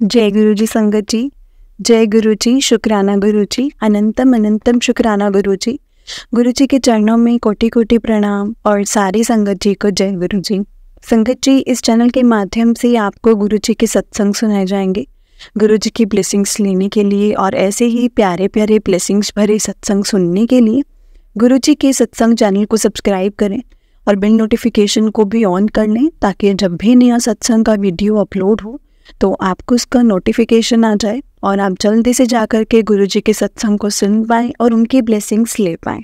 जय गुरु जी संगत जी, जय गुरु जी, शुक्राना गुरु जी, अनंतम अनंतम शुक्राना गुरु जी। गुरु जी के चरणों में कोटि कोटि प्रणाम और सारी संगत जी को जय गुरु जी। संगत जी, इस चैनल के माध्यम से आपको गुरु जी के सत्संग सुनाए जाएंगे। गुरु जी की ब्लेसिंग्स लेने के लिए और ऐसे ही प्यारे प्यारे ब्लेसिंग्स भरे सत्संग सुनने के लिए गुरु जी के सत्संग चैनल को सब्सक्राइब करें और बेल नोटिफिकेशन को भी ऑन कर लें, ताकि जब भी नया सत्संग का वीडियो अपलोड हो तो आपको उसका नोटिफिकेशन आ जाए और आप जल्दी से जाकर के गुरु जी के सत्संग को सुन पाएँ और उनकी ब्लेसिंग्स ले पाएँ।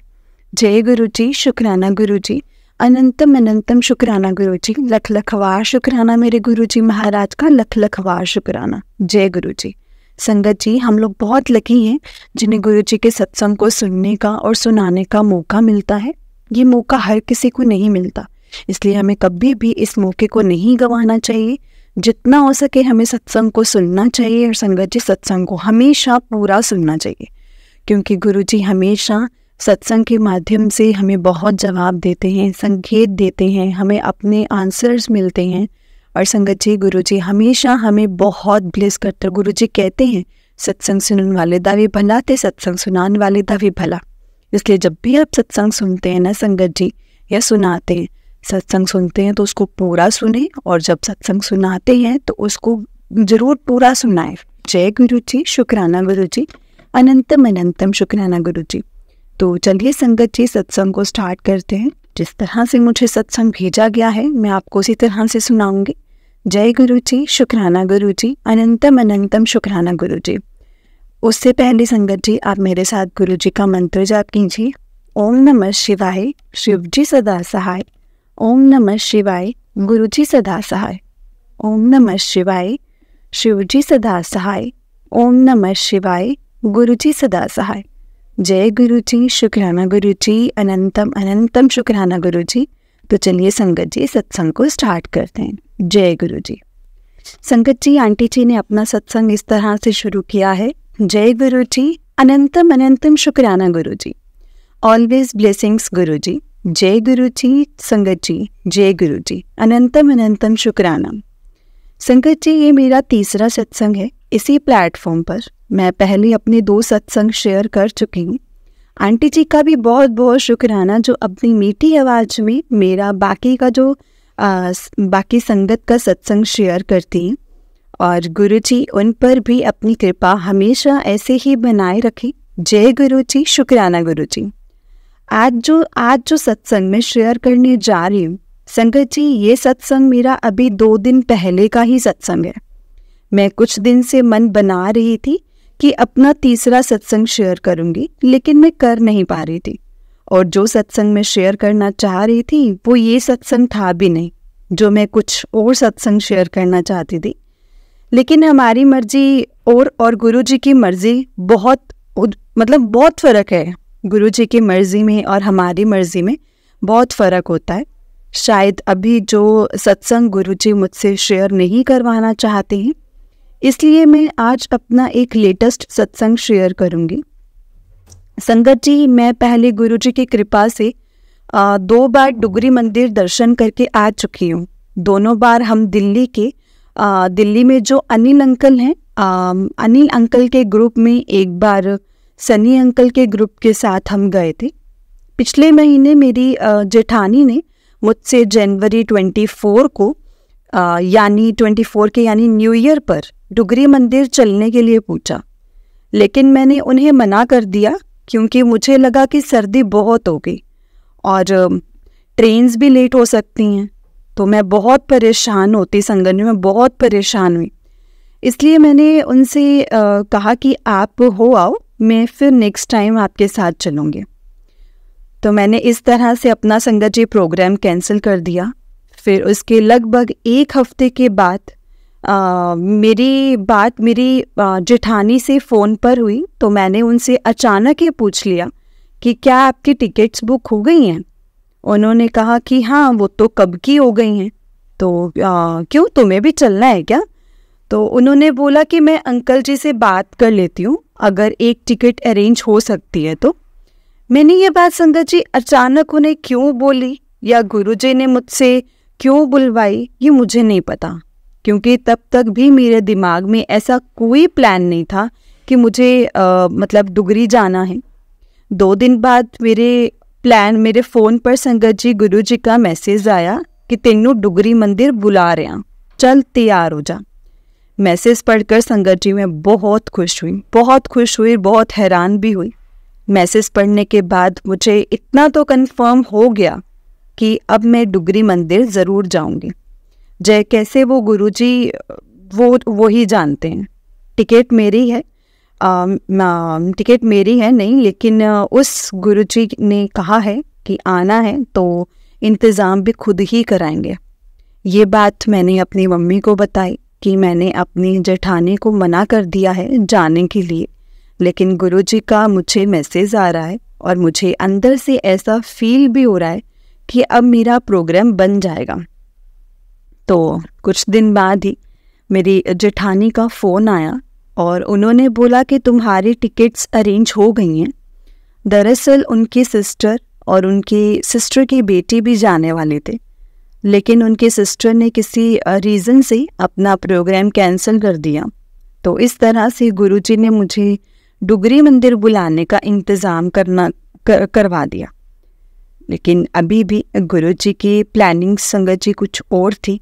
जय गुरु जी, शुक्राना गुरु जी, अनंतम अनंतम शुक्राना गुरु जी, लख लखवार शुक्राना मेरे गुरु जी महाराज का, लख लखवार शुक्राना। जय गुरु जी। संगत जी, हम लोग बहुत लकी हैं जिन्हें गुरु जी के सत्संग को सुनने का और सुनाने का मौका मिलता है। ये मौका हर किसी को नहीं मिलता, इसलिए हमें कभी भी इस मौके को नहीं गंवाना चाहिए। जितना हो सके हमें सत्संग को सुनना चाहिए और संगत जी सत्संग को हमेशा पूरा सुनना चाहिए, क्योंकि गुरु जी हमेशा सत्संग के माध्यम से हमें बहुत जवाब देते हैं, संकेत देते हैं, हमें अपने आंसर्स मिलते हैं। और संगत जी, गुरु जी हमेशा हमें बहुत ब्लेस करते हैं। गुरु जी कहते हैं, सत्संग सुनने वाले दा भी भला ते सत्संग सुनाने वाले दा भी भला। इसलिए जब भी आप सत्संग सुनते हैं ना संगत जी, या सुनाते हैं, सत्संग सुनते हैं तो उसको पूरा सुने, और जब सत्संग सुनाते हैं तो उसको जरूर पूरा सुनाएं। जय गुरु जी, शुक्राना गुरु जी, अनंतम अनंतम शुक्राना गुरु जी। तो चलिए संगत जी, सत्संग को स्टार्ट करते हैं। जिस तरह से मुझे सत्संग भेजा गया है मैं आपको उसी तरह से सुनाऊंगी। जय गुरु जी, शुक्राना गुरु जी, अनंतम अनंतम शुक्राना गुरु जी। उससे पहले संगत जी, आप मेरे साथ गुरु जी का मंत्र जाप कीजिए। ओम नमः शिवाय, शिव जी सदा सहाय। ओम नमः शिवाय, गुरु जी सदा सहाय। ओम नमः शिवाय, शिव जी सदा सहाय। ओम नमः शिवाय, गुरु जी सदा सहाय। जय गुरु जी, शुक्राना गुरु जी, अनंतम अनंतम शुक्राना गुरु जी। तो चलिए संगत जी, सत्संग को स्टार्ट करते हैं। जय गुरु जी। संगत जी, आंटी जी ने अपना सत्संग इस तरह से शुरू किया है। जय गुरु जी, अनंतम अनंतम शुक्राना गुरु जी, ऑलवेज ब्लेसिंग्स गुरु जी। जय गुरु जी। संगत जी, जय गुरु जी, अनंतम अनंतम शुक्राना। संगत जी, ये मेरा तीसरा सत्संग है इसी प्लेटफॉर्म पर। मैं पहले अपने 2 सत्संग शेयर कर चुकी हूँ। आंटी जी का भी बहुत बहुत शुक्राना, जो अपनी मीठी आवाज़ में मेरा बाकी का जो बाकी संगत का सत्संग शेयर करती हैं। और गुरु जी उन पर भी अपनी कृपा हमेशा ऐसे ही बनाए रखें। जय गुरु जी, शुक्राना गुरु जी। आज जो सत्संग मैं शेयर करने जा रही हूँ संगत जी, ये सत्संग मेरा अभी 2 दिन पहले का ही सत्संग है। मैं कुछ दिन से मन बना रही थी कि अपना तीसरा सत्संग शेयर करूँगी, लेकिन मैं कर नहीं पा रही थी। और जो सत्संग मैं शेयर करना चाह रही थी वो ये सत्संग था भी नहीं, जो मैं कुछ और सत्संग शेयर करना चाहती थी। लेकिन हमारी मर्जी और गुरु जी की मर्जी बहुत फ़र्क है। गुरु जी की मर्जी में और हमारी मर्जी में बहुत फ़र्क होता है। शायद अभी जो सत्संग गुरु जी मुझसे शेयर नहीं करवाना चाहते हैं, इसलिए मैं आज अपना एक लेटेस्ट सत्संग शेयर करूंगी। संगत जी, मैं पहले गुरु जी की कृपा से 2 बार डुगरी मंदिर दर्शन करके आ चुकी हूँ। दोनों बार हम दिल्ली में जो अनिल अंकल हैं, अनिल अंकल के ग्रुप में, एक बार सनी अंकल के ग्रुप के साथ हम गए थे। पिछले महीने मेरी जेठानी ने मुझसे जनवरी 24 को यानी न्यू ईयर पर डुगरी मंदिर चलने के लिए पूछा, लेकिन मैंने उन्हें मना कर दिया, क्योंकि मुझे लगा कि सर्दी बहुत हो गई और ट्रेन्स भी लेट हो सकती हैं। तो मैं बहुत परेशान होती, संगत में मैं बहुत परेशान हुई। इसलिए मैंने उनसे कहा कि आप हो आओ, मैं फिर नेक्स्ट टाइम आपके साथ चलूँगी। तो मैंने इस तरह से अपना संगत जी प्रोग्राम कैंसिल कर दिया। फिर उसके लगभग 1 हफ्ते के बाद मेरी बात मेरी जेठानी से फ़ोन पर हुई। तो मैंने उनसे अचानक ही पूछ लिया कि क्या आपकी टिकट्स बुक हो गई हैं। उन्होंने कहा कि हाँ, वो तो कब की हो गई हैं। तो क्यों, तुम्हें भी चलना है क्या? तो उन्होंने बोला कि मैं अंकल जी से बात कर लेती हूँ, अगर एक टिकट अरेंज हो सकती है तो। मैंने ये बात संगत जी अचानक उन्हें क्यों बोली या गुरुजी ने मुझसे क्यों बुलवाई, ये मुझे नहीं पता, क्योंकि तब तक भी मेरे दिमाग में ऐसा कोई प्लान नहीं था कि मुझे मतलब डुगरी जाना है। 2 दिन बाद मेरे फ़ोन पर संगत जी गुरु जी का मैसेज आया कि तेनू डुगरी मंदिर बुला रहे हैं, चल तैयार हो जा। मैसेज पढ़कर संगत जी मैं बहुत खुश हुई, बहुत हैरान भी हुई। मैसेज पढ़ने के बाद मुझे इतना तो कंफर्म हो गया कि अब मैं डुगरी मंदिर ज़रूर जाऊंगी। जय कैसे वो गुरुजी वो ही जानते हैं। टिकट मेरी है नहीं, लेकिन उस गुरुजी ने कहा है कि आना है तो इंतज़ाम भी खुद ही कराएंगे। ये बात मैंने अपनी मम्मी को बताई कि मैंने अपनी जेठानी को मना कर दिया है जाने के लिए, लेकिन गुरुजी का मुझे मैसेज आ रहा है और मुझे अंदर से ऐसा फील भी हो रहा है कि अब मेरा प्रोग्राम बन जाएगा। तो कुछ दिन बाद ही मेरी जेठानी का फ़ोन आया और उन्होंने बोला कि तुम्हारी टिकट्स अरेंज हो गई हैं। दरअसल उनकी सिस्टर और उनकी सिस्टर की बेटी भी जाने वाले थे, लेकिन उनकी सिस्टर ने किसी रीज़न से अपना प्रोग्राम कैंसिल कर दिया। तो इस तरह से गुरुजी ने मुझे डुगरी मंदिर बुलाने का इंतज़ाम करवा दिया। लेकिन अभी भी गुरुजी की प्लानिंग संगत जी कुछ और थी।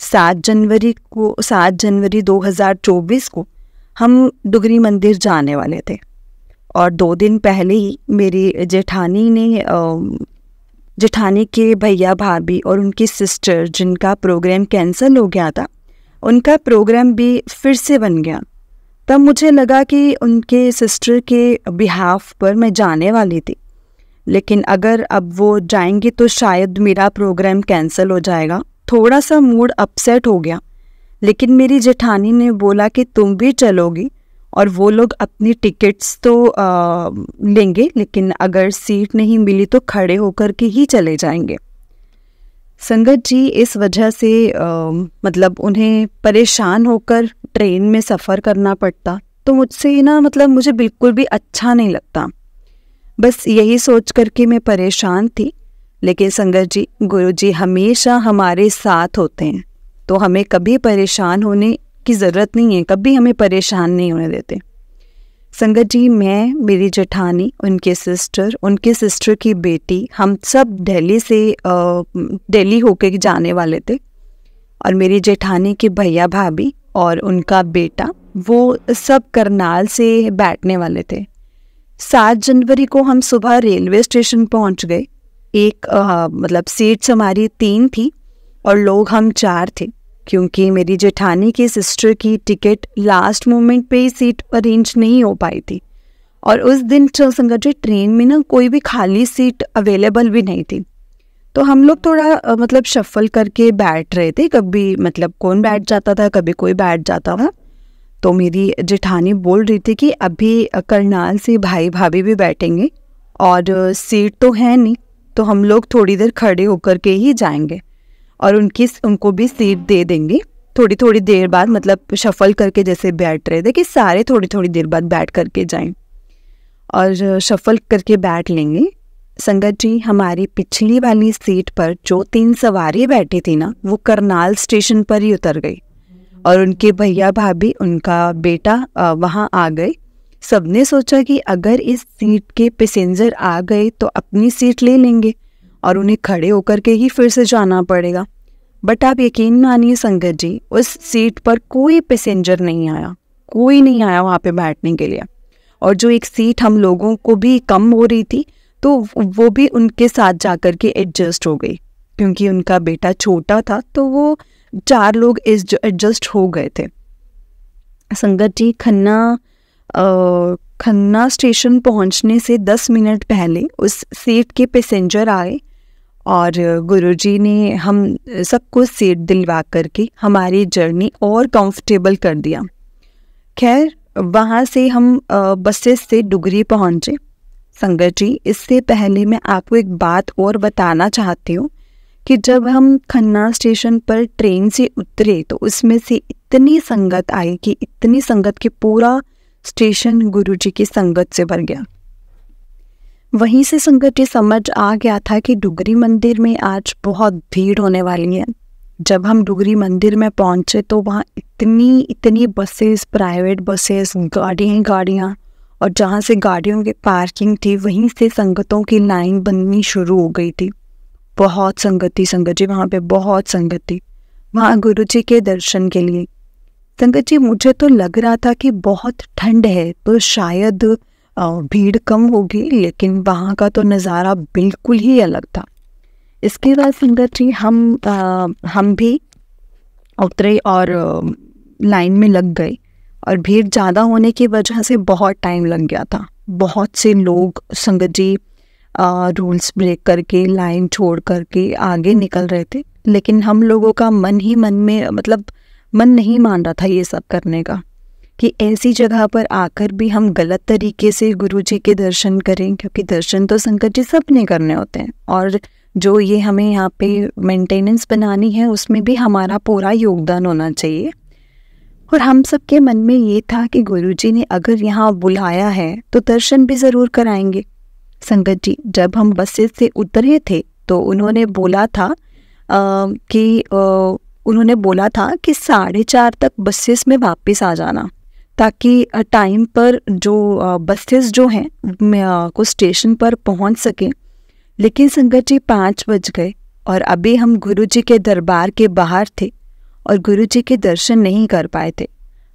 7 जनवरी 2024 को हम डुगरी मंदिर जाने वाले थे और 2 दिन पहले ही मेरी जेठानी के भैया भाभी और उनकी सिस्टर जिनका प्रोग्राम कैंसिल हो गया था, उनका प्रोग्राम भी फिर से बन गया। तब मुझे लगा कि उनके सिस्टर के बिहाफ पर मैं जाने वाली थी, लेकिन अगर अब वो जाएंगे तो शायद मेरा प्रोग्राम कैंसिल हो जाएगा। थोड़ा सा मूड अपसेट हो गया, लेकिन मेरी जेठानी ने बोला कि तुम भी चलोगी और वो लोग अपनी टिकट्स तो लेंगे, लेकिन अगर सीट नहीं मिली तो खड़े होकर के ही चले जाएंगे। संगत जी इस वजह से मतलब उन्हें परेशान होकर ट्रेन में सफ़र करना पड़ता, तो मुझसे मुझे बिल्कुल भी अच्छा नहीं लगता। बस यही सोच कर के मैं परेशान थी। लेकिन संगत जी गुरुजी हमेशा हमारे साथ होते हैं, तो हमें कभी परेशान होने की ज़रूरत नहीं है, कभी हमें परेशान नहीं होने देते। संगत जी मैं, मेरी जेठानी, उनके सिस्टर की बेटी, हम सब दिल्ली होके जाने वाले थे और मेरी जेठानी के भैया भाभी और उनका बेटा वो सब करनाल से बैठने वाले थे। 7 जनवरी को हम सुबह रेलवे स्टेशन पहुंच गए। सीट्स हमारी 3 थी और लोग हम 4 थे, क्योंकि मेरी जेठानी की सिस्टर की टिकट लास्ट मोमेंट पे ही सीट अरेंज नहीं हो पाई थी और उस दिन संगत जी ट्रेन में कोई भी खाली सीट अवेलेबल भी नहीं थी। तो हम लोग थोड़ा शफल करके बैठ रहे थे, कभी कौन बैठ जाता था, कभी कोई बैठ जाता था। तो मेरी जेठानी बोल रही थी कि अभी करनाल से भाई भाभी भी बैठेंगे और सीट तो है नहीं, तो हम लोग थोड़ी देर खड़े होकर के ही जाएंगे और उनको भी सीट दे देंगे। थोड़ी देर बाद शफल करके जैसे बैठ रहे थे कि सारे थोड़ी देर बाद बैठ करके जाएं और शफल करके बैठ लेंगे। संगत जी हमारी पिछली वाली सीट पर जो 3 सवारी बैठी थी ना, वो करनाल स्टेशन पर ही उतर गई और उनके भैया भाभी, उनका बेटा वहाँ आ गए। सबने सोचा कि अगर इस सीट के पैसेंजर आ गए तो अपनी सीट ले लेंगे और उन्हें खड़े होकर के ही फिर से जाना पड़ेगा। बट आप यकीन मानिए संगत जी, उस सीट पर कोई पैसेंजर नहीं आया, कोई नहीं आया वहाँ पे बैठने के लिए। और जो एक सीट हम लोगों को भी कम हो रही थी, तो वो भी उनके साथ जाकर के एडजस्ट हो गई, क्योंकि उनका बेटा छोटा था, तो वो 4 लोग एडजस्ट हो गए थे। संगत जी खन्ना स्टेशन पहुंचने से 10 मिनट पहले उस सीट के पैसेंजर आए और गुरुजी ने हम सबको सीट दिलवा करके हमारी जर्नी और कंफर्टेबल कर दिया। खैर वहाँ से हम बसेस से डुगरी पहुँचे। संगत जी इससे पहले मैं आपको एक बात और बताना चाहती हूँ कि जब हम खन्ना स्टेशन पर ट्रेन से उतरे तो उसमें से इतनी संगत आई कि इतनी संगत कि पूरा स्टेशन गुरुजी की संगत से भर गया। वहीं से संगत जी समझ आ गया था कि डुगरी मंदिर में आज बहुत भीड़ होने वाली है। जब हम डुगरी मंदिर में पहुंचे तो वहाँ इतनी इतनी बसेस, प्राइवेट बसेस, गाड़ियाँ, और जहाँ से गाड़ियों की पार्किंग थी वहीं से संगतों की लाइन बननी शुरू हो गई थी। बहुत संगत थी संगत जी, वहाँ पे बहुत संगत थी वहाँ गुरु जी के दर्शन के लिए। संगत जी, मुझे तो लग रहा था कि बहुत ठंड है तो शायद भीड़ कम होगी, लेकिन वहाँ का तो नज़ारा बिल्कुल ही अलग था। इसके बाद संगत जी हम भी उतरे और लाइन में लग गए, और भीड़ ज़्यादा होने की वजह से बहुत टाइम लग गया था। बहुत से लोग संगत जी रूल्स ब्रेक करके, लाइन छोड़ करके आगे निकल रहे थे, लेकिन हम लोगों का मन ही मन में मन नहीं मान रहा था ये सब करने का, कि ऐसी जगह पर आकर भी हम गलत तरीके से गुरुजी के दर्शन करें, क्योंकि दर्शन तो संगत जी सबने करने होते हैं, और जो ये हमें यहाँ पे मेंटेनेंस बनानी है उसमें भी हमारा पूरा योगदान होना चाहिए। और हम सबके मन में ये था कि गुरुजी ने अगर यहाँ बुलाया है तो दर्शन भी ज़रूर कराएंगे। संगत जी, जब हम बसेस से उतरे थे तो उन्होंने बोला था कि 4:30 तक बसेस में वापस आ जाना, ताकि टाइम पर जो बसेस जो हैं को स्टेशन पर पहुंच सकें। लेकिन संगत जी 5 बज गए और अभी हम गुरुजी के दरबार के बाहर थे और गुरुजी के दर्शन नहीं कर पाए थे।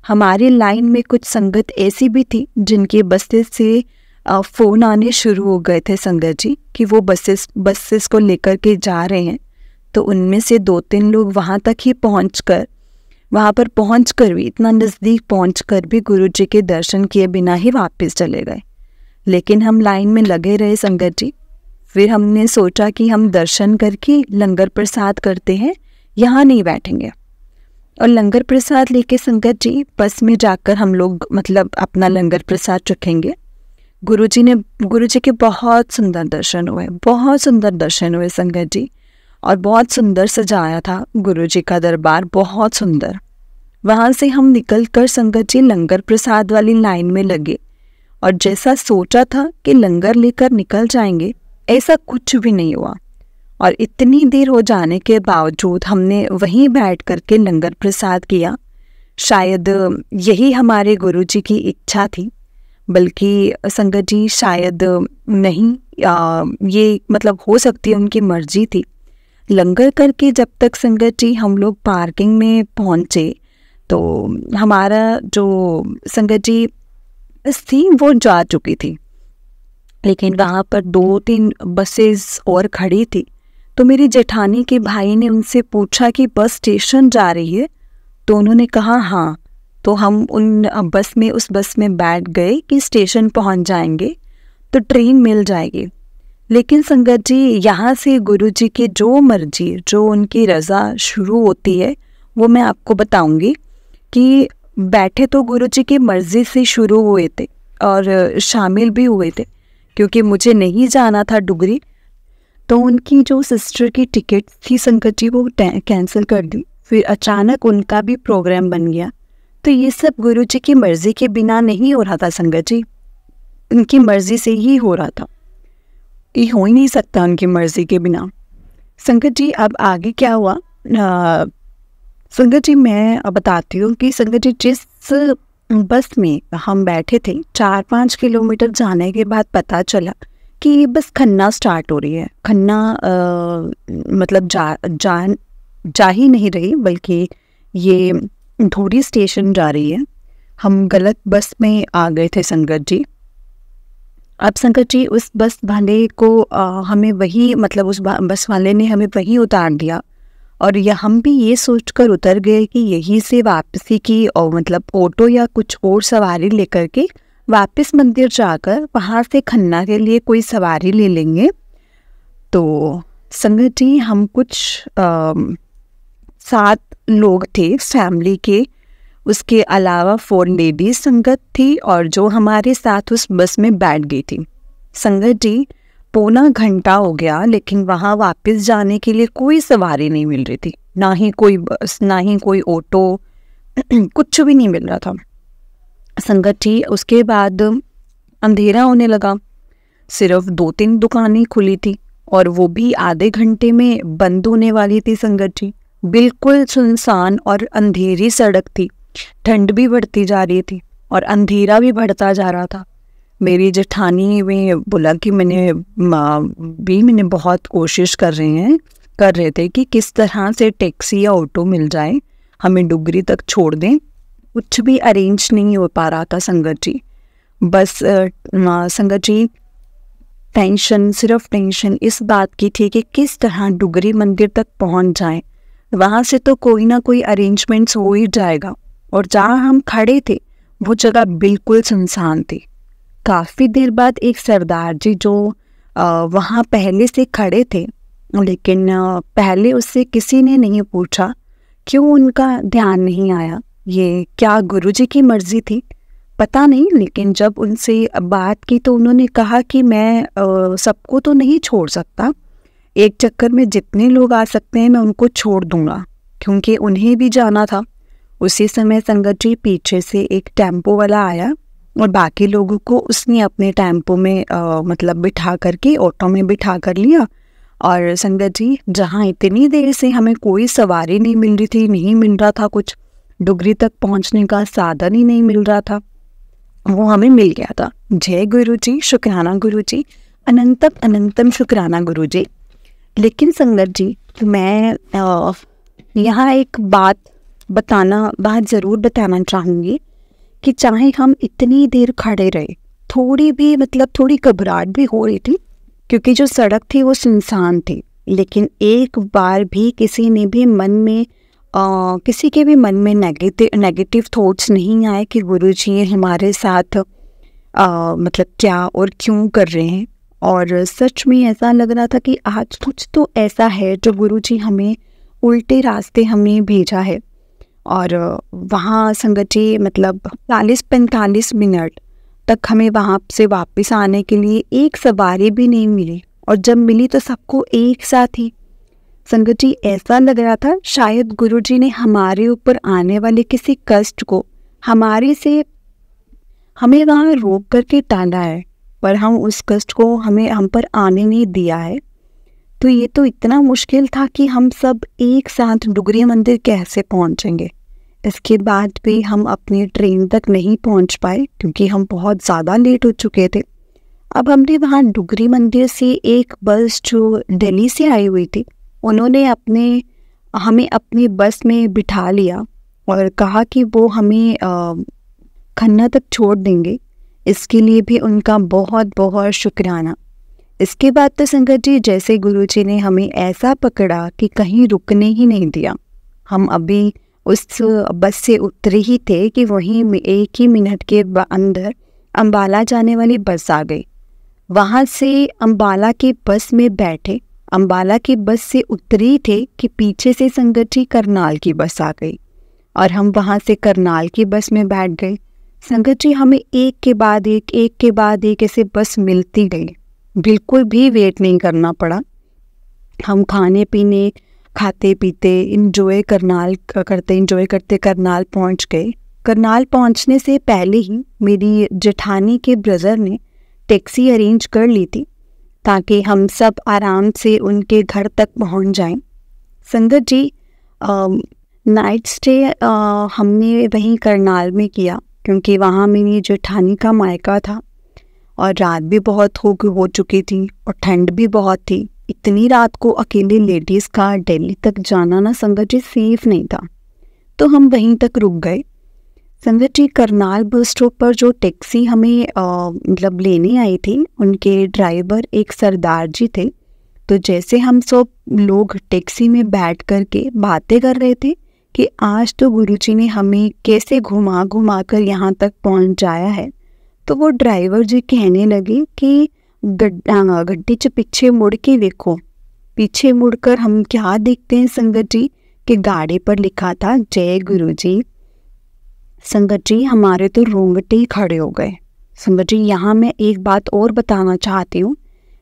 हमारी लाइन में कुछ संगत ऐसी भी थी जिनके बसेस से फ़ोन आने शुरू हो गए थे संगत जी, कि वो बसेस को लेकर के जा रहे हैं। तो उनमें से 2-3 लोग वहाँ पर पहुँच कर भी, इतना नज़दीक पहुँच कर भी गुरुजी के दर्शन किए बिना ही वापस चले गए। लेकिन हम लाइन में लगे रहे संगत जी। फिर हमने सोचा कि हम दर्शन करके लंगर प्रसाद करते हैं, यहाँ नहीं बैठेंगे। और लंगर प्रसाद लेके संगत जी बस में जाकर हम लोग अपना लंगर प्रसाद चखेंगे। गुरुजी के बहुत सुंदर दर्शन हुए संगत जी, और बहुत सुंदर सजाया था गुरुजी का दरबार, बहुत सुंदर। वहाँ से हम निकल कर संगत जी लंगर प्रसाद वाली लाइन में लगे, और जैसा सोचा था कि लंगर लेकर निकल जाएंगे, ऐसा कुछ भी नहीं हुआ। और इतनी देर हो जाने के बावजूद हमने वहीं बैठ करके लंगर प्रसाद किया। शायद यही हमारे गुरुजी की इच्छा थी, बल्कि संगत जी शायद नहीं, ये हो सकती है उनकी मर्जी थी। लंगर करके जब तक संगत जी हम लोग पार्किंग में पहुँचे तो हमारा जो संगत जी बस थी वो जा चुकी थी, लेकिन वहाँ पर 2-3 बसेस और खड़ी थी। तो मेरी जेठानी के भाई ने उनसे पूछा कि बस स्टेशन जा रही है, तो उन्होंने कहा हाँ। तो हम उस बस में बैठ गए कि स्टेशन पहुँच जाएंगे तो ट्रेन मिल जाएगी। लेकिन संगत जी यहाँ से गुरुजी की जो मर्जी, जो उनकी रज़ा शुरू होती है वो मैं आपको बताऊंगी। कि बैठे तो गुरुजी की मर्ज़ी से शुरू हुए थे और शामिल भी हुए थे, क्योंकि मुझे नहीं जाना था डुगरी, तो उनकी जो सिस्टर की टिकट थी संगत जी वो कैंसिल कर दी। फिर अचानक उनका भी प्रोग्राम बन गया। तो ये सब गुरुजी की मर्ज़ी के बिना नहीं हो रहा था संगत जी, उनकी मर्ज़ी से ही हो रहा था। ये हो ही नहीं सकता उनकी मर्ज़ी के बिना। संगत जी अब आगे क्या हुआ संगत जी मैं बताती हूँ कि संगत जी जिस बस में हम बैठे थे 4-5 किलोमीटर जाने के बाद पता चला कि बस खन्ना स्टार्ट हो रही है। खन्ना जा ही नहीं रही, बल्कि ये धूरी स्टेशन जा रही है। हम गलत बस में आ गए थे संगत जी। अब संगत जी उस बस वाले को हमें वही उस बस वाले ने हमें वहीं उतार दिया, और हम भी ये सोचकर उतर गए कि यहीं से वापसी की और ऑटो या कुछ और सवारी लेकर के वापस मंदिर जाकर वहाँ से खन्ना के लिए कोई सवारी ले लेंगे। तो संगत जी हम कुछ 7 लोग थे फैमिली के, उसके अलावा 4 लेडीज संगत थी और जो हमारे साथ उस बस में बैठ गई थी। संगत जी 1.25 घंटा हो गया, लेकिन वहाँ वापस जाने के लिए कोई सवारी नहीं मिल रही थी, ना ही कोई बस, ना ही कोई ऑटो, कुछ भी नहीं मिल रहा था संगत जी। उसके बाद अंधेरा होने लगा, सिर्फ 2-3 दुकानें खुली थी और वो भी आधे घंटे में बंद होने वाली थी संगत जी। बिल्कुल सुनसान और अंधेरी सड़क थी। ठंड भी बढ़ती जा रही थी और अंधेरा भी बढ़ता जा रहा था। मेरी जेठानी में बोला कि मैंने बहुत कोशिश कर रहे थे कि किस तरह से टैक्सी या ऑटो मिल जाए, हमें डुगरी तक छोड़ दें। कुछ भी अरेंज नहीं हो पा रहा था संगत जी। बस संगत जी सिर्फ टेंशन इस बात की थी कि किस तरह डुगरी मंदिर तक पहुंच जाएं। वहाँ से तो कोई ना कोई अरेंजमेंट्स हो ही जाएगा। और जहाँ हम खड़े थे वो जगह बिल्कुल सुनसान थी। काफ़ी देर बाद एक सरदार जी जो वहाँ पहले से खड़े थे, लेकिन पहले उससे किसी ने नहीं पूछा, क्यों उनका ध्यान नहीं आया। ये क्या गुरुजी की मर्जी थी पता नहीं, लेकिन जब उनसे बात की तो उन्होंने कहा कि मैं सबको तो नहीं छोड़ सकता, एक चक्कर में जितने लोग आ सकते हैं मैं उनको छोड़ दूंगा, क्योंकि उन्हें भी जाना था। उसी समय संगत जी पीछे से एक टेम्पो वाला आया और बाकी लोगों को उसने अपने टेम्पो में मतलब बिठा करके ऑटो में बिठा कर लिया। और संगत जी जहाँ इतनी देर से हमें कोई सवारी नहीं मिल रही थी, नहीं मिल रहा था कुछ, डुगरी तक पहुँचने का साधन ही नहीं मिल रहा था, वो हमें मिल गया था। जय गुरुजी, शुक्राना गुरुजी, अनंतम अनंतम शुक्राना गुरुजी। लेकिन संगत जी मैं यहाँ एक बात ज़रूर बताना चाहूँगी कि चाहे हम इतनी देर खड़े रहे, थोड़ी घबराहट भी हो रही थी क्योंकि जो सड़क थी वो सुनसान थी, लेकिन एक बार भी किसी के भी मन में नेगेटिव थॉट्स नहीं आए कि गुरुजी हमारे साथ मतलब क्या और क्यों कर रहे हैं। और सच में ऐसा लग रहा था कि आज कुछ तो ऐसा है जो गुरुजी हमें उल्टे रास्ते हमें भेजा है। और वहाँ संगत जी मतलब 40-45 मिनट तक हमें वहाँ से वापस आने के लिए एक सवारी भी नहीं मिली, और जब मिली तो सबको एक साथ ही। संगत जी ऐसा लग रहा था शायद गुरुजी ने हमारे ऊपर आने वाले किसी कष्ट को हमें वहाँ रोक करके टाला है, पर हम उस कष्ट को हम पर आने नहीं दिया है। तो ये तो इतना मुश्किल था कि हम सब एक साथ डुगरी मंदिर कैसे पहुँचेंगे। इसके बाद भी हम अपनी ट्रेन तक नहीं पहुँच पाए क्योंकि हम बहुत ज़्यादा लेट हो चुके थे। अब हमने वहाँ डुगरी मंदिर से एक बस जो दिल्ली से आई हुई थी, उन्होंने हमें अपनी बस में बिठा लिया और कहा कि वो हमें खन्ना तक छोड़ देंगे। इसके लिए भी उनका बहुत बहुत शुक्राना। इसके बाद तो संगत जी जैसे गुरुजी ने हमें ऐसा पकड़ा कि कहीं रुकने ही नहीं दिया। हम अभी उस बस से उतरे ही थे कि वहीं 1 ही मिनट के अंदर अम्बाला जाने वाली बस आ गई। वहाँ से अम्बाला की बस में बैठे, अम्बाला की बस से उतरी थे कि पीछे से संगत जी करनाल की बस आ गई और हम वहाँ से करनाल की बस में बैठ गए। संगत जी हमें एक के बाद एक ऐसे बस मिलती गई, बिल्कुल भी वेट नहीं करना पड़ा। हम खाते पीते इंजॉय करते करनाल पहुंच गए। करनाल पहुंचने से पहले ही मेरी जेठानी के ब्रदर ने टैक्सी अरेंज कर ली थी ताकि हम सब आराम से उनके घर तक पहुंच जाएं। संगत जी नाइट स्टे हमने वहीं करनाल में किया क्योंकि वहाँ मेरी जेठानी का मायका था और रात भी बहुत हो चुकी थी और ठंड भी बहुत थी। इतनी रात को अकेले लेडीज़ का दिल्ली तक जाना ना संगत जी सेफ नहीं था, तो हम वहीं तक रुक गए। संगत जी करनाल बस स्टॉप पर जो टैक्सी हमें मतलब लेने आई थी, उनके ड्राइवर एक सरदार जी थे। तो जैसे हम सब लोग टैक्सी में बैठ कर के बातें कर रहे थे कि आज तो गुरुजी ने हमें कैसे घुमा कर यहाँ तक पहुँचाया है, तो वो ड्राइवर जी कहने लगे कि गड्डी च पीछे मुड़ के देखो। पीछे मुड़कर हम क्या देखते हैं संगत जी कि गाड़ी पर लिखा था जय गुरुजी। संगत जी हमारे तो रोंगटे ही खड़े हो गए। संगत जी यहाँ मैं एक बात और बताना चाहती हूँ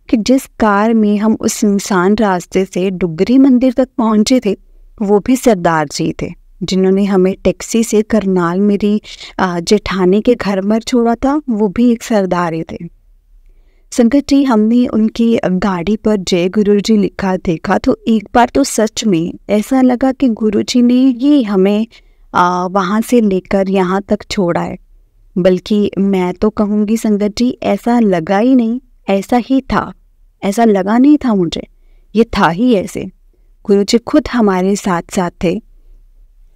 कि जिस कार में हम उस सुनसान रास्ते से डुगरी मंदिर तक पहुँचे थे, वो भी सरदार जी थे जिन्होंने हमें टैक्सी से करनाल मेरी जेठानी के घर में छोड़ा था। वो भी एक सरदार ही थे। संगत जी, हमने उनकी गाड़ी पर जय गुरुजी लिखा देखा तो एक बार तो सच में ऐसा लगा कि गुरुजी ने ही हमें वहाँ से लेकर यहाँ तक छोड़ा है। बल्कि मैं तो कहूँगी संगत जी, ऐसा लगा ही नहीं, ऐसा ही था। ऐसा लगा नहीं था मुझे, ये था ही ऐसे। गुरुजी खुद हमारे साथ साथ थे।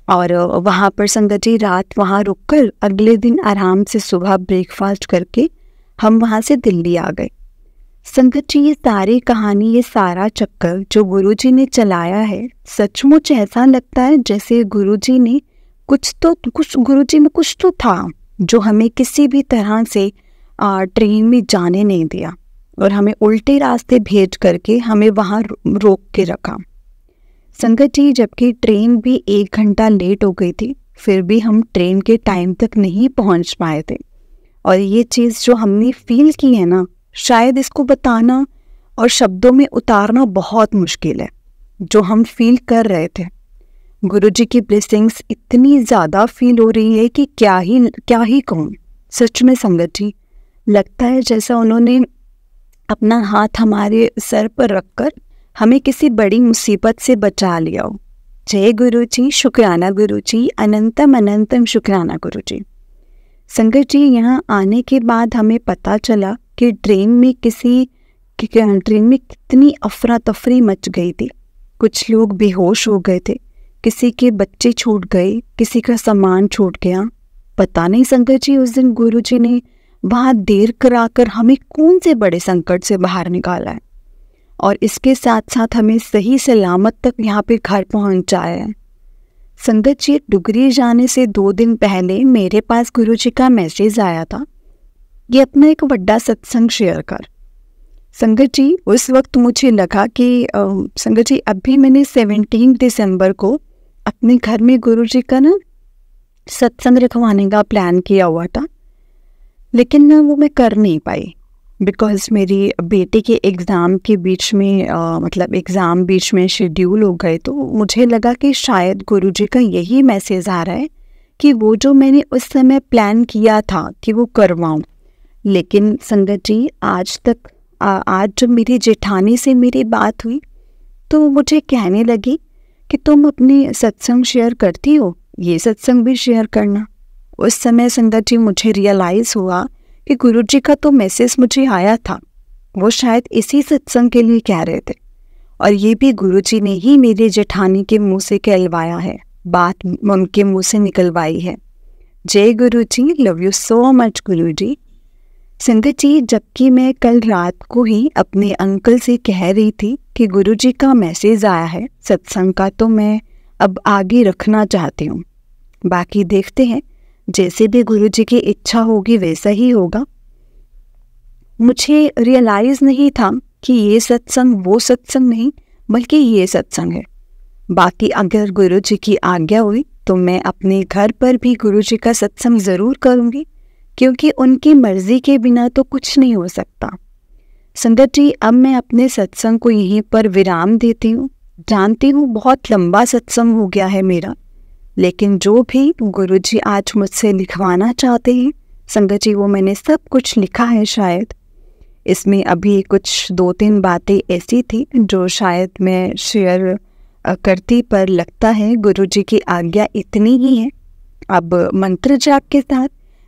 और वहाँ पर संगत जी रात वहाँ रुककर अगले दिन आराम से सुबह ब्रेकफास्ट करके हम वहाँ से दिल्ली आ गए। संगत जी, ये सारी कहानी, ये सारा चक्कर जो गुरुजी ने चलाया है, सचमुच ऐसा लगता है जैसे गुरुजी ने कुछ गुरुजी में कुछ तो था जो हमें किसी भी तरह से ट्रेन में जाने नहीं दिया और हमें उल्टे रास्ते भेज करके हमें वहाँ रोक के रखा। संगत जी, जबकि ट्रेन भी 1 घंटा लेट हो गई थी, फिर भी हम ट्रेन के टाइम तक नहीं पहुँच पाए थे। और ये चीज़ जो हमने फील की है ना, शायद इसको बताना और शब्दों में उतारना बहुत मुश्किल है। जो हम फील कर रहे थे, गुरुजी की ब्लेसिंग्स इतनी ज़्यादा फील हो रही है कि क्या ही कहूँ। सच में संगत जी, लगता है जैसा उन्होंने अपना हाथ हमारे सर पर रखकर हमें किसी बड़ी मुसीबत से बचा लिया हो। जय गुरुजी, शुक्राना गुरुजी, अनंतम अनंतम शुक्राना गुरुजी। संगत जी, यहाँ आने के बाद हमें पता चला कि ट्रेन में कितनी अफरा तफरी मच गई थी। कुछ लोग बेहोश हो गए थे, किसी के बच्चे छूट गए, किसी का सामान छूट गया। पता नहीं संगत जी, उस दिन गुरुजी ने वहाँ देर कराकर हमें कौन से बड़े संकट से बाहर निकाला है और इसके साथ साथ हमें सही सलामत तक यहाँ पे घर पहुँचाया है। संगत जी, डुगरी जाने से 2 दिन पहले मेरे पास गुरुजी का मैसेज आया था कि अपना एक बड़ा सत्संग शेयर कर। संगत जी, उस वक्त मुझे लगा कि संगत जी, अभी मैंने 17 दिसंबर को अपने घर में गुरुजी का ना सत्संग रखवाने का प्लान किया हुआ था, लेकिन ना वो मैं कर नहीं पाई बिकॉज़ मेरी बेटी के एग्ज़ाम के बीच में एग्ज़ाम बीच में शेड्यूल हो गए। तो मुझे लगा कि शायद गुरुजी का यही मैसेज आ रहा है कि वो जो मैंने उस समय प्लान किया था कि वो करवाऊँ। लेकिन संगत जी, आज जब मेरी जेठानी से मेरी बात हुई तो मुझे कहने लगी कि तुम अपनी सत्संग शेयर करती हो, ये सत्संग भी शेयर करना। उस समय संगत जी मुझे रियलाइज़ हुआ कि गुरुजी का तो मैसेज मुझे आया था, वो शायद इसी सत्संग के लिए कह रहे थे और ये भी गुरुजी ने ही मेरी जेठानी के मुंह से कहलवाया है, बात उनके मुंह से निकलवाई है। जय गुरुजी, लव यू सो मच गुरुजी। संगत जी, जबकि मैं कल रात को ही अपने अंकल से कह रही थी कि गुरुजी का मैसेज आया है सत्संग का, तो मैं अब आगे रखना चाहती हूँ। बाकी देखते हैं, जैसे भी गुरुजी की इच्छा होगी वैसा ही होगा। मुझे रियलाइज़ नहीं था कि ये सत्संग वो सत्संग नहीं बल्कि ये सत्संग है। बाकी अगर गुरुजी की आज्ञा हुई तो मैं अपने घर पर भी गुरुजी का सत्संग ज़रूर करूँगी, क्योंकि उनकी मर्ज़ी के बिना तो कुछ नहीं हो सकता। संगत जी, अब मैं अपने सत्संग को यहीं पर विराम देती हूँ। जानती हूँ बहुत लंबा सत्संग हो गया है मेरा, लेकिन जो भी गुरुजी आज मुझसे लिखवाना चाहते हैं संगत जी, वो मैंने सब कुछ लिखा है। शायद इसमें अभी कुछ 2-3 बातें ऐसी थी जो शायद मैं शेयर करती, पर लगता है गुरुजी की आज्ञा इतनी ही है। अब मंत्र जाप के साथ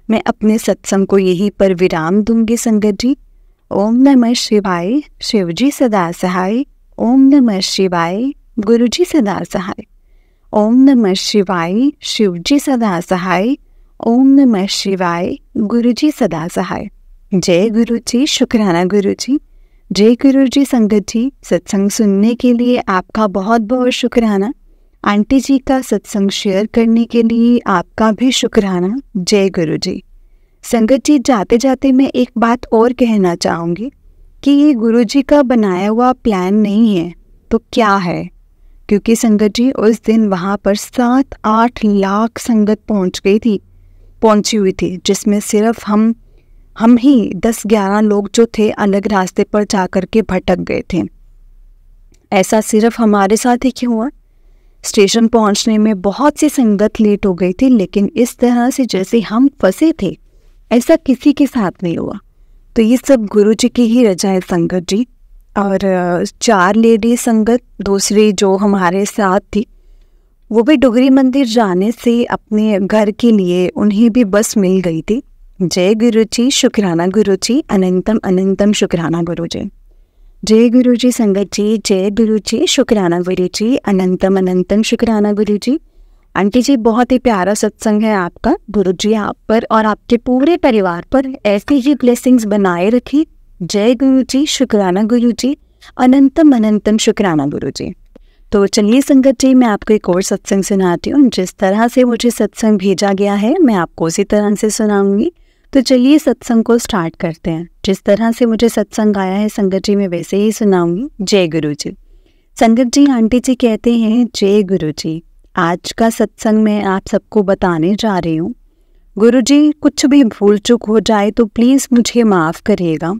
मैं अपने सत्संग को यहीं पर विराम दूंगी संगत जी। ओम नमः शिवाय, शिवजी सदा सहाय। ओम नमः शिवाय, गुरुजी सदा सहाय। ओम नमः शिवाय, शिवजी सदा सहाय। ओम नमः शिवाय, गुरुजी सदा सहाय। जय गुरुजी, शुक्राना गुरुजी। जय गुरुजी। संगत जी, सत्संग सुनने के लिए आपका बहुत बहुत शुक्राना। आंटी जी का सत्संग शेयर करने के लिए आपका भी शुक्राना। जय गुरुजी। संगत जी, जाते जाते मैं एक बात और कहना चाहूँगी कि ये गुरुजी का बनाया हुआ प्लान नहीं है तो क्या है, क्योंकि संगत जी उस दिन वहाँ पर 7-8 लाख संगत पहुँची हुई थी, जिसमें सिर्फ हम ही 10-11 लोग जो थे अलग रास्ते पर जा कर के भटक गए थे। ऐसा सिर्फ हमारे साथ ही क्यों हुआ? स्टेशन पहुंचने में बहुत सी संगत लेट हो गई थी, लेकिन इस तरह से जैसे हम फंसे थे ऐसा किसी के साथ नहीं हुआ। तो ये सब गुरु जी की ही रचा है संगत जी। और 4 लेडी संगत दूसरी जो हमारे साथ थी, वो भी डुगरी मंदिर जाने से अपने घर के लिए उन्हें भी बस मिल गई थी। जय गुरु जी, शुक्राना गुरु जी, अनंतम अनंतम शुक्राना गुरु जी। जय गुरु जी संगत जी, जय गुरु जी, शुक्राना गुरु जी, अनंतम अनंतम शुक्राना गुरु जी। आंटी जी, बहुत ही प्यारा सत्संग है आपका। गुरु जी आप पर और आपके पूरे परिवार पर ऐसी ही ब्लेसिंग्स बनाए रखी। जय गुरु जी, शुक्राना गुरु जी, अनंतम अनंतम शुक्राना गुरु जी। तो चलिए संगत जी, मैं आपको एक और सत्संग सुनाती हूँ। जिस तरह से मुझे सत्संग भेजा गया है मैं आपको उसी तरह से सुनाऊंगी। तो चलिए सत्संग को स्टार्ट करते हैं। जिस तरह से मुझे सत्संग आया है संगत जी, मैं वैसे ही सुनाऊंगी। जय गुरु जी। संगत जी, आंटी जी कहते हैं जय गुरु जी। आज का सत्संग मैं आप सबको बताने जा रही हूँ। गुरु जी, कुछ भी भूल चूक हो जाए तो प्लीज़ मुझे माफ़ करिएगा।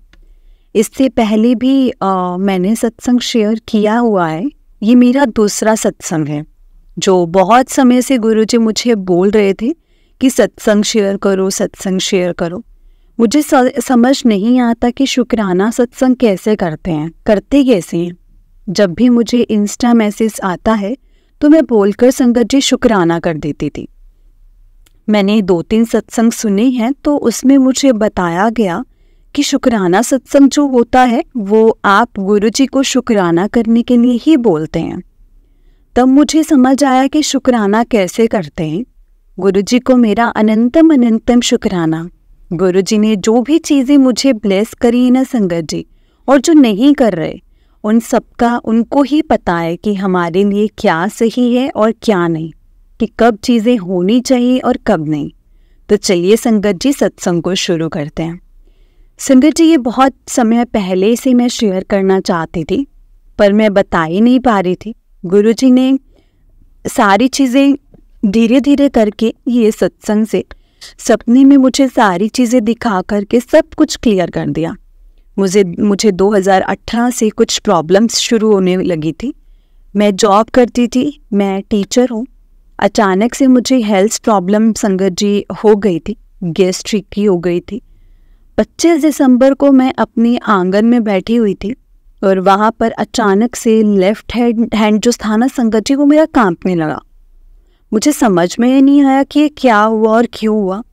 इससे पहले भी मैंने सत्संग शेयर किया हुआ है। ये मेरा दूसरा सत्संग है। जो बहुत समय से गुरु जी मुझे बोल रहे थे कि सत्संग शेयर करो, सत्संग शेयर करो। मुझे समझ नहीं आता कि शुक्राना सत्संग कैसे करते हैं, करते कैसे हैं। जब भी मुझे इंस्टा मैसेज आता है तो मैं बोलकर संगत जी शुक्राना कर देती थी। मैंने 2-3 सत्संग सुने हैं तो उसमें मुझे बताया गया कि शुक्राना सत्संग जो होता है वो आप गुरु जी को शुक्राना करने के लिए ही बोलते हैं। तब मुझे समझ आया कि शुक्राना कैसे करते हैं। गुरु जी को मेरा अनंतम अनंतम शुक्राना। गुरु जी ने जो भी चीज़ें मुझे ब्लेस करी ना संगत जी, और जो नहीं कर रहे, उन सबका उनको ही पता है कि हमारे लिए क्या सही है और क्या नहीं, कि कब चीज़ें होनी चाहिए और कब नहीं। तो चलिए संगत जी सत्संग को शुरू करते हैं। संगत जी, ये बहुत समय पहले से मैं शेयर करना चाहती थी पर मैं बता ही नहीं पा रही थी। गुरु जी ने सारी चीज़ें धीरे धीरे करके ये सत्संग से सपने में मुझे सारी चीज़ें दिखा करके सब कुछ क्लियर कर दिया। मुझे 2018 से कुछ प्रॉब्लम्स शुरू होने लगी थी। मैं जॉब करती थी, मैं टीचर हूँ। अचानक से मुझे हेल्थ प्रॉब्लम संगत जी हो गई थी, गैस्ट्रिक की हो गई थी। 25 दिसंबर को मैं अपने आंगन में बैठी हुई थी और वहाँ पर अचानक से लेफ्ट हैंड जो था ना संगत जी, वो मेरा कांपने लगा। मुझे समझ में नहीं आया कि क्या हुआ और क्यों हुआ।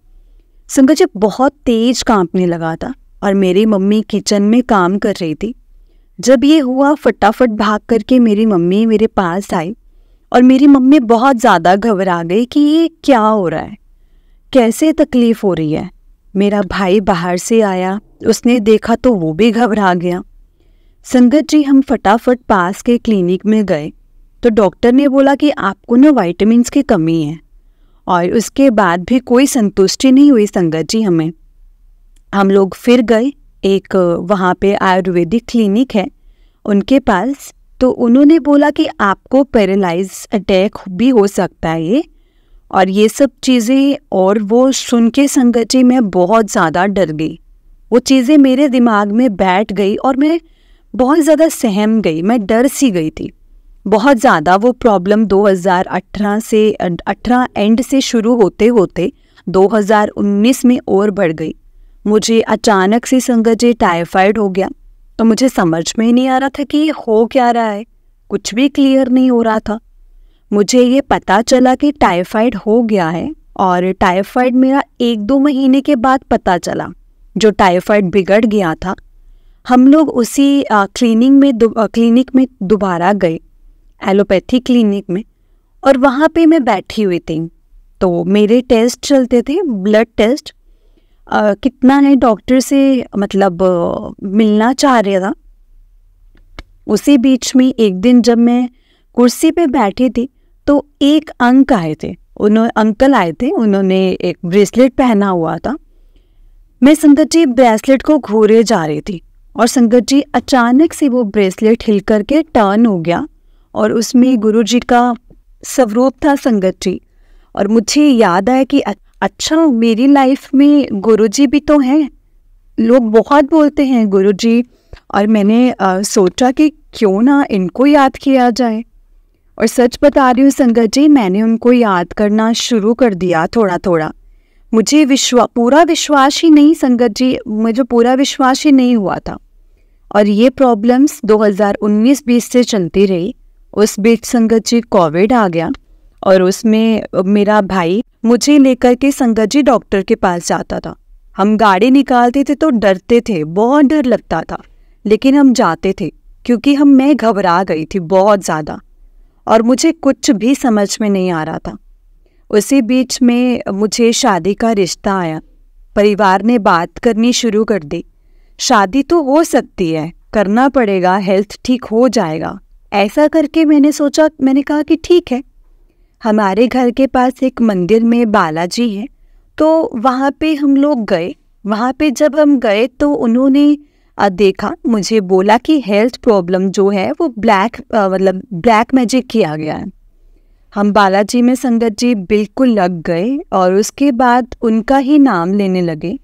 संगत जी बहुत तेज कांपने लगा था और मेरी मम्मी किचन में काम कर रही थी। जब ये हुआ फटाफट भाग करके मेरी मम्मी मेरे पास आई और मेरी मम्मी बहुत ज़्यादा घबरा गई कि ये क्या हो रहा है, कैसे तकलीफ़ हो रही है। मेरा भाई बाहर से आया, उसने देखा तो वो भी घबरा गया। संगत जी, हम फटाफट पास के क्लिनिक में गए तो डॉक्टर ने बोला कि आपको ना विटामिन्स की कमी है। और उसके बाद भी कोई संतुष्टि नहीं हुई संगत जी हमें। हम लोग फिर गए एक वहाँ पे आयुर्वेदिक क्लिनिक है उनके पास, तो उन्होंने बोला कि आपको पैरालाइज अटैक भी हो सकता है ये और ये सब चीज़ें। और वो सुन के संगत जी मैं बहुत ज़्यादा डर गई। वो चीज़ें मेरे दिमाग में बैठ गई और मैं बहुत ज़्यादा सहम गई, मैं डर सी गई थी बहुत ज़्यादा। वो प्रॉब्लम 2018 एंड से शुरू होते होते 2019 में और बढ़ गई। मुझे अचानक से संगत जी टाइफाइड हो गया। तो मुझे समझ में ही नहीं आ रहा था कि ये हो क्या रहा है, कुछ भी क्लियर नहीं हो रहा था। मुझे ये पता चला कि टाइफाइड हो गया है और टाइफाइड मेरा 1-2 महीने के बाद पता चला। जो टाइफाइड बिगड़ गया था, हम लोग उसी क्लिनिक में दोबारा गए, एलोपैथी क्लिनिक में, और वहाँ पे मैं बैठी हुई थी। तो मेरे टेस्ट चलते थे, ब्लड टेस्ट कितना है डॉक्टर से मतलब मिलना चाह रहा था। उसी बीच में एक दिन जब मैं कुर्सी पे बैठी थी तो एक अंकल आए थे, उन्होंने एक ब्रेसलेट पहना हुआ था। मैं संगत जी ब्रेसलेट को घूरे जा रही थी और संगत जी अचानक से वो ब्रेसलेट हिल करके टर्न हो गया और उसमें गुरु जी का स्वरूप था संगत जी। और मुझे याद आया कि अच्छा, मेरी लाइफ में गुरुजी भी तो हैं। लोग बहुत बोलते हैं गुरुजी, और मैंने सोचा कि क्यों ना इनको याद किया जाए। और सच बता रही हूँ संगत जी, मैंने उनको याद करना शुरू कर दिया थोड़ा थोड़ा। मुझे पूरा विश्वास ही नहीं संगत जी, मुझे पूरा विश्वास ही नहीं हुआ था। और ये प्रॉब्लम्स 2019-20 से चलती रही। उस बीच संगत जी कोविड आ गया और उसमें मेरा भाई मुझे लेकर के संगत जी डॉक्टर के पास जाता था। हम गाड़ी निकालते थे तो डरते थे, बहुत डर लगता था, लेकिन हम जाते थे क्योंकि मैं घबरा गई थी बहुत ज़्यादा और मुझे कुछ भी समझ में नहीं आ रहा था। उसी बीच में मुझे शादी का रिश्ता आया। परिवार ने बात करनी शुरू कर दी, शादी तो हो सकती है, करना पड़ेगा, हेल्थ ठीक हो जाएगा। ऐसा करके मैंने कहा कि ठीक है। हमारे घर के पास एक मंदिर में बालाजी है, तो वहाँ पे हम लोग गए। वहाँ पे जब हम गए तो उन्होंने देखा, मुझे बोला कि हेल्थ प्रॉब्लम जो है वो ब्लैक मैजिक किया गया है। हम बालाजी में संगत जी बिल्कुल लग गए और उसके बाद उनका ही नाम लेने लगे।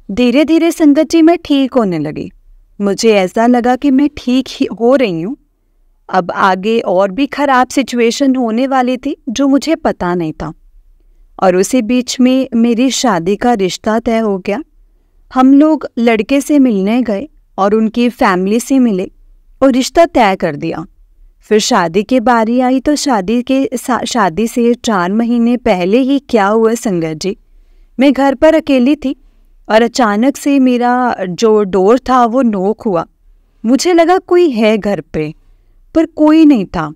धीरे धीरे संगत जी मैं ठीक होने लगी। मुझे ऐसा लगा कि मैं ठीक ही हो रही हूँ। अब आगे और भी ख़राब सिचुएशन होने वाली थी जो मुझे पता नहीं था। और उसी बीच में मेरी शादी का रिश्ता तय हो गया। हम लोग लड़के से मिलने गए और उनकी फैमिली से मिले और रिश्ता तय कर दिया। फिर शादी की बारी आई तो शादी से 4 महीने पहले ही क्या हुआ संगत जी, मैं घर पर अकेली थी और अचानक से मेरा जो डोर था वो नॉक हुआ। मुझे लगा कोई है घर पे, पर कोई नहीं था।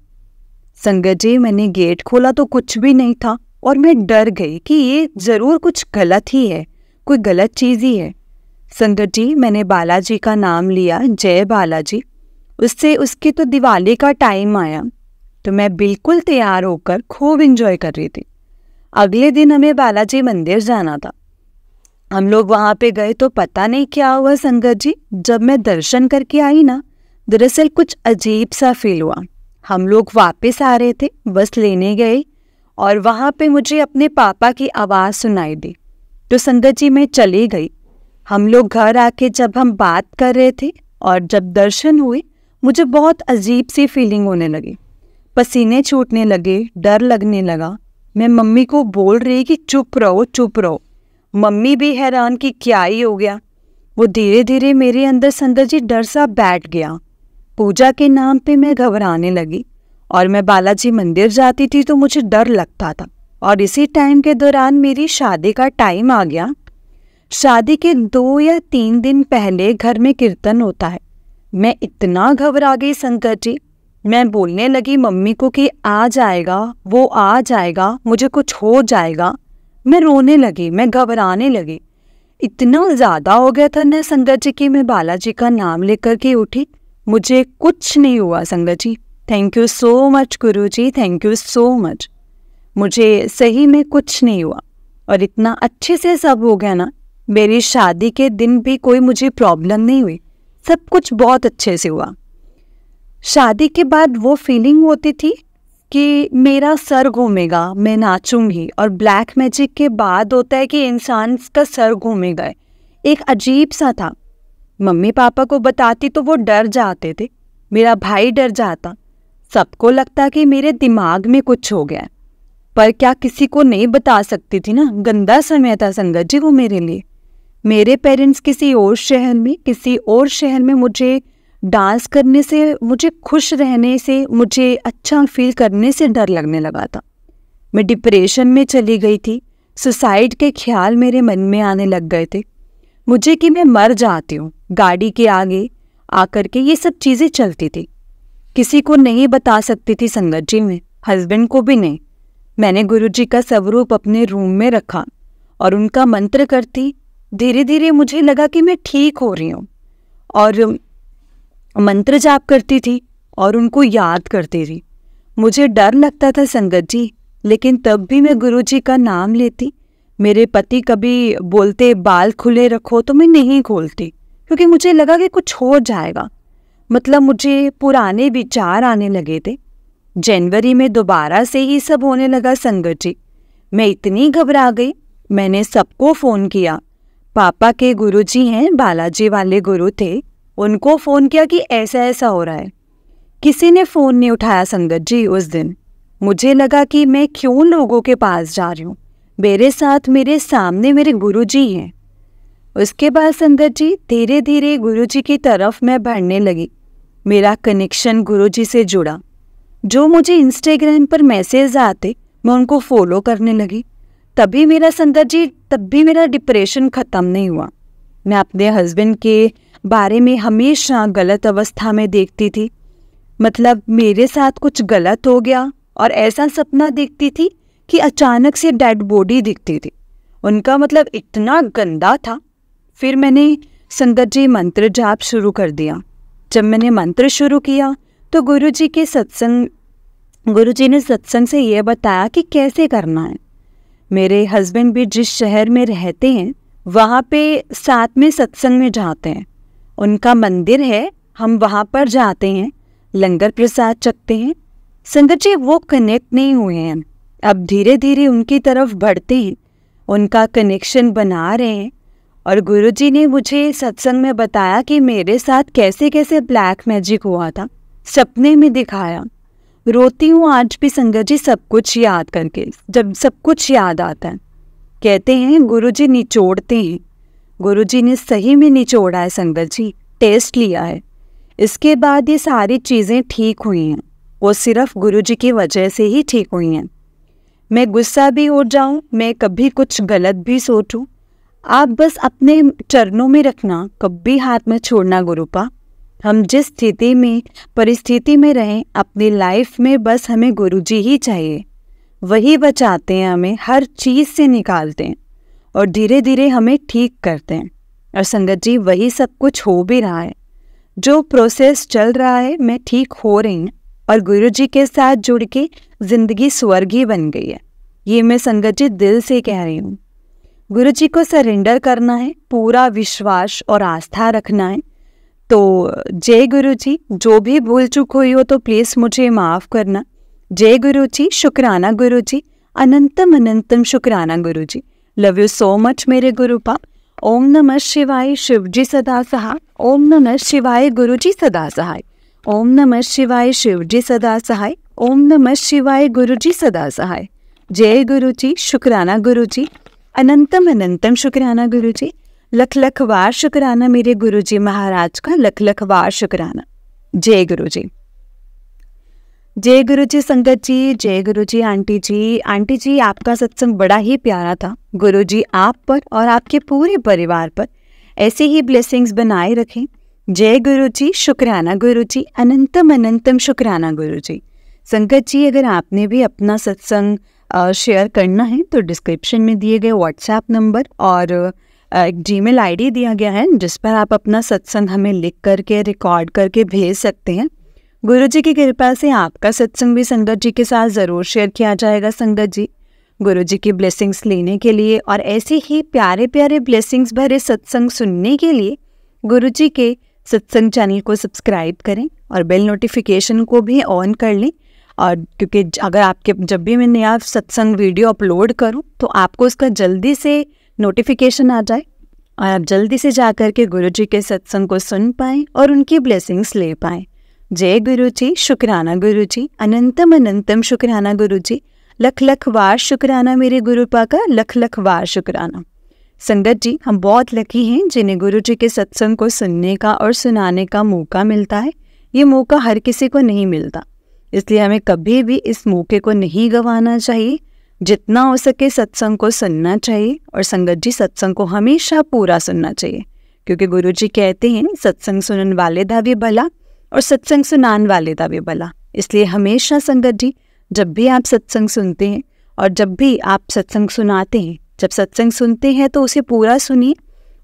संगत जी मैंने गेट खोला तो कुछ भी नहीं था और मैं डर गई कि ये ज़रूर कुछ गलत ही है, कोई गलत चीज़ ही है। संगत जी मैंने बालाजी का नाम लिया, जय बालाजी। उसके तो दिवाली का टाइम आया तो मैं बिल्कुल तैयार होकर खूब एंजॉय कर रही थी। अगले दिन हमें बालाजी मंदिर जाना था। हम लोग वहाँ पे गए तो पता नहीं क्या हुआ संगत जी, जब मैं दर्शन करके आई ना, दरअसल कुछ अजीब सा फील हुआ। हम लोग वापस आ रहे थे, बस लेने गए और वहाँ पे मुझे अपने पापा की आवाज़ सुनाई दी तो संगत जी मैं चली गई। हम लोग घर आके जब हम बात कर रहे थे और जब दर्शन हुए, मुझे बहुत अजीब सी फीलिंग होने लगी, पसीने छूटने लगे, डर लगने लगा। मैं मम्मी को बोल रही कि चुप रहो चुप रहो। मम्मी भी हैरान कि क्या ही हो गया। वो धीरे धीरे मेरे अंदर संगत जी डर सा बैठ गया। पूजा के नाम पे मैं घबराने लगी और मैं बालाजी मंदिर जाती थी तो मुझे डर लगता था। और इसी टाइम के दौरान मेरी शादी का टाइम आ गया। शादी के 2 या 3 दिन पहले घर में कीर्तन होता है। मैं इतना घबरा गई संगत जी, मैं बोलने लगी मम्मी को कि आ जाएगा, वो आ जाएगा, मुझे कुछ हो जाएगा। मैं रोने लगी, मैं घबराने लगी। इतना ज़्यादा हो गया था ना संगत जी कि मैं बालाजी का नाम लेकर के उठी। मुझे कुछ नहीं हुआ संगत जी। Thank you so much Guru ji, thank you so much. मुझे सही में कुछ नहीं हुआ और इतना अच्छे से सब हो गया ना। मेरी शादी के दिन भी कोई मुझे प्रॉब्लम नहीं हुई, सब कुछ बहुत अच्छे से हुआ। शादी के बाद वो फीलिंग होती थी कि मेरा सर घूमेगा, मैं नाचूंगी, और ब्लैक मैजिक के बाद होता है कि इंसान का सर घूमेगा। एक अजीब सा था। मम्मी पापा को बताती तो वो डर जाते थे, मेरा भाई डर जाता, सबको लगता कि मेरे दिमाग में कुछ हो गया। पर क्या किसी को नहीं बता सकती थी ना। गंदा समय था संगत जी वो मेरे लिए। मेरे पेरेंट्स किसी और शहर में मुझे डांस करने से, मुझे खुश रहने से, मुझे अच्छा फील करने से डर लगने लगा था। मैं डिप्रेशन में चली गई थी। सुसाइड के ख्याल मेरे मन में आने लग गए थे मुझे कि मैं मर जाती हूँ। गाड़ी के आगे आकर के ये सब चीज़ें चलती थी। किसी को नहीं बता सकती थी संगत जी, मैं हस्बैंड को भी नहीं। मैंने गुरुजी का स्वरूप अपने रूम में रखा और उनका मंत्र करती। धीरे धीरे मुझे लगा कि मैं ठीक हो रही हूँ और मंत्र जाप करती थी और उनको याद करती थी। मुझे डर लगता था संगत जी, लेकिन तब भी मैं गुरुजी का नाम लेती। मेरे पति कभी बोलते बाल खुले रखो तो मैं नहीं खोलती, क्योंकि मुझे लगा कि कुछ हो जाएगा। मतलब मुझे पुराने विचार आने लगे थे। जनवरी में दोबारा से ही सब होने लगा संगत जी। मैं इतनी घबरा गई, मैंने सबको फ़ोन किया। पापा के गुरुजी हैं, बालाजी वाले गुरु थे, उनको फ़ोन किया कि ऐसा ऐसा हो रहा है। किसी ने फ़ोन नहीं उठाया संगत जी उस दिन। मुझे लगा कि मैं क्यों लोगों के पास जा रही हूँ, मेरे साथ मेरे सामने मेरे गुरुजी हैं। उसके बाद संगत जी धीरे धीरे गुरुजी की तरफ मैं बढ़ने लगी। मेरा कनेक्शन गुरुजी से जुड़ा। जो मुझे इंस्टाग्राम पर मैसेज आते मैं उनको फॉलो करने लगी। तभी मेरा संगत जी मेरा डिप्रेशन ख़त्म नहीं हुआ। मैं अपने हस्बैंड के बारे में हमेशा गलत अवस्था में देखती थी, मतलब मेरे साथ कुछ गलत हो गया, और ऐसा सपना देखती थी कि अचानक से डेड बॉडी दिखती थी। उनका मतलब इतना गंदा था। फिर मैंने संगत जी मंत्र जाप शुरू कर दिया। जब मैंने मंत्र शुरू किया तो गुरुजी ने सत्संग से ये बताया कि कैसे करना है। मेरे हस्बैंड भी जिस शहर में रहते हैं वहाँ पे साथ में सत्संग में जाते हैं। उनका मंदिर है, हम वहाँ पर जाते हैं, लंगर प्रसाद चखते हैं। संगत जी वो कनेक्ट नहीं हुए हैं, अब धीरे धीरे उनकी तरफ बढ़ते हैं, उनका कनेक्शन बना रहे हैं। और गुरुजी ने मुझे सत्संग में बताया कि मेरे साथ कैसे कैसे ब्लैक मैजिक हुआ था, सपने में दिखाया। रोती हूँ आज भी संगत जी सब कुछ याद करके, जब सब कुछ याद आता है। कहते हैं गुरुजी निचोड़ते हैं, गुरुजी ने सही में निचोड़ा है संगत जी, टेस्ट लिया है। इसके बाद ये सारी चीज़ें ठीक हुई हैं, वो सिर्फ गुरुजी की वजह से ही ठीक हुई हैं। मैं गुस्सा भी हो जाऊँ, मैं कभी कुछ गलत भी सोचूं, आप बस अपने चरणों में रखना, कभी हाथ में छोड़ना गुरुपा। हम जिस स्थिति में परिस्थिति में रहें अपनी लाइफ में, बस हमें गुरुजी ही चाहिए। वही बचाते हैं, हमें हर चीज़ से निकालते हैं और धीरे धीरे हमें ठीक करते हैं। और संगत जी वही सब कुछ हो भी रहा है, जो प्रोसेस चल रहा है मैं ठीक हो रही हूँ और गुरुजी के साथ जुड़ के ज़िंदगी स्वर्ग ही बन गई है। ये मैं संगत जी दिल से कह रही हूँ। गुरुजी को सरेंडर करना है, पूरा विश्वास और आस्था रखना है। तो जय गुरुजी, जो भी भूल चूक हुई हो तो प्लीज़ मुझे माफ़ करना। जय गुरुजी, शुक्राना गुरुजी, अनंतम अनंतम शुक्राना गुरुजी। लव यू सो मच मेरे गुरुपा। ओम नमः शिवाय, शिवजी सदा सहाय। ओम नमः शिवाय, गुरुजी सदा सहाय। ओम नमः शिवाय, शिवजी सदा सहाय। ओम नमः शिवाय, गुरुजी सदा सहाय। जय गुरुजी, शुक्राना गुरुजी, अनंतम अनंतम शुक्राना गुरुजी। लख लख वार शुक्राना मेरे गुरुजी महाराज का, लख लख वार शुक्राना। जय गुरुजी। जय गुरुजी संगत जी, जय गुरुजी आंटी जी। आंटी जी आपका सत्संग बड़ा ही प्यारा था। गुरुजी आप पर और आपके पूरे परिवार पर ऐसे ही ब्लेसिंग्स बनाए रखें। जय गुरुजी, शुक्राना गुरुजी, अनंतम अनंतम शुक्राना गुरुजी। संगत जी अगर आपने भी अपना सत्संग शेयर करना है तो डिस्क्रिप्शन में दिए गए व्हाट्सएप नंबर और एक जीमेल आईडी दिया गया है, जिस पर आप अपना सत्संग हमें लिख करके रिकॉर्ड करके भेज सकते हैं। गुरुजी की कृपा से आपका सत्संग भी संगत जी के साथ ज़रूर शेयर किया जाएगा। संगत जी गुरुजी की ब्लेसिंग्स लेने के लिए और ऐसे ही प्यारे प्यारे ब्लेसिंग्स भरे सत्संग सुनने के लिए गुरुजी के सत्संग चैनल को सब्सक्राइब करें और बेल नोटिफिकेशन को भी ऑन कर लें। और क्योंकि अगर आपके जब भी मैं नया सत्संग वीडियो अपलोड करूं तो आपको उसका जल्दी से नोटिफिकेशन आ जाए और आप जल्दी से जा कर के गुरुजी के सत्संग को सुन पाएँ और उनकी ब्लेसिंग्स ले पाएँ। जय गुरुजी, शुक्राना गुरुजी, अनंतम अनंतम शुक्राना गुरुजी। लख लख वार शुक्राना मेरे गुरुपा का, लख लख वार शुक्राना। संगत जी हम बहुत लकी हैं जिन्हें गुरुजी के सत्संग को सुनने का और सुनाने का मौका मिलता है। ये मौका हर किसी को नहीं मिलता, इसलिए हमें कभी भी इस मौके को नहीं गंवाना चाहिए। जितना हो सके सत्संग को सुनना चाहिए और संगत जी सत्संग को हमेशा पूरा सुनना चाहिए, क्योंकि गुरुजी कहते हैं सत्संग सुनन वाले दा भी भला और सत्संग सुनान वाले दा भी भला। इसलिए हमेशा संगत जी जब भी आप सत्संग सुनते हैं और जब भी आप सत्संग सुनाते हैं, जब सत्संग सुनते हैं तो उसे पूरा सुनिए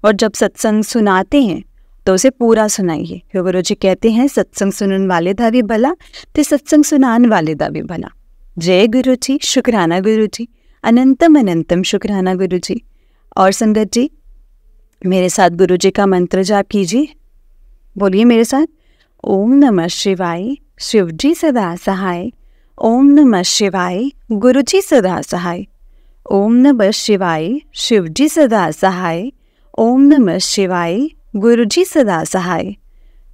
और जब सत्संग सुनाते हैं तो उसे पूरा सुनाइए। क्योंकि गुरुजी कहते हैं सत्संग सुनन वाले दा भी भला तो सत्संग सुनान वाले दा भी भला। जय गुरुजी, शुक्राना गुरुजी, अनंतम अनंतम शुक्राना गुरुजी। और संगत जी मेरे साथ गुरुजी का मंत्र जाप कीजिए, बोलिए मेरे साथ। ओम नमः शिवाय, शिवजी सदा सहाय। ओम नमः शिवाय, गुरुजी सदा सहाय। ओम नमः शिवाय, शिवजी सदा सहाय। ओम नमः शिवाय, गुरुजी सदा सहाय।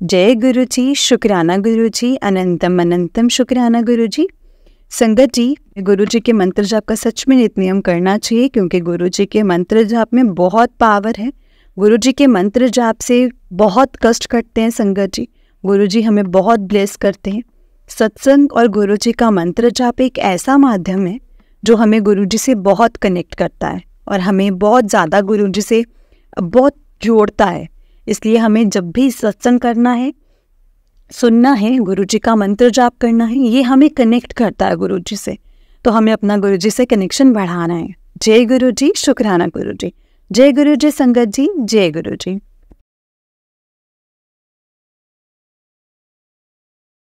जय गुरुजी, शुक्राना गुरुजी, अनंतम अनंतम शुक्राना गुरुजी। संगत जी, गुरु जी के मंत्र जाप का सच में नित्य नियम करना चाहिए, क्योंकि गुरु जी के मंत्र जाप में बहुत पावर है। गुरु जी के मंत्र जाप से बहुत कष्ट कटते हैं संगत जी। गुरु जी हमें बहुत ब्लेस करते हैं। सत्संग और गुरु जी का मंत्र जाप एक ऐसा माध्यम है जो हमें गुरु जी से बहुत कनेक्ट करता है और हमें बहुत ज़्यादा गुरु जी से बहुत जोड़ता है। इसलिए हमें जब भी सत्संग करना है, सुनना है, गुरु जी का मंत्र जाप करना है, ये हमें कनेक्ट करता है गुरु जी से। तो हमें अपना गुरु जी से कनेक्शन बढ़ाना है। जय गुरु जी, शुक्राना गुरु जी। जय गुरु जी संगत जी, जय गुरु जी।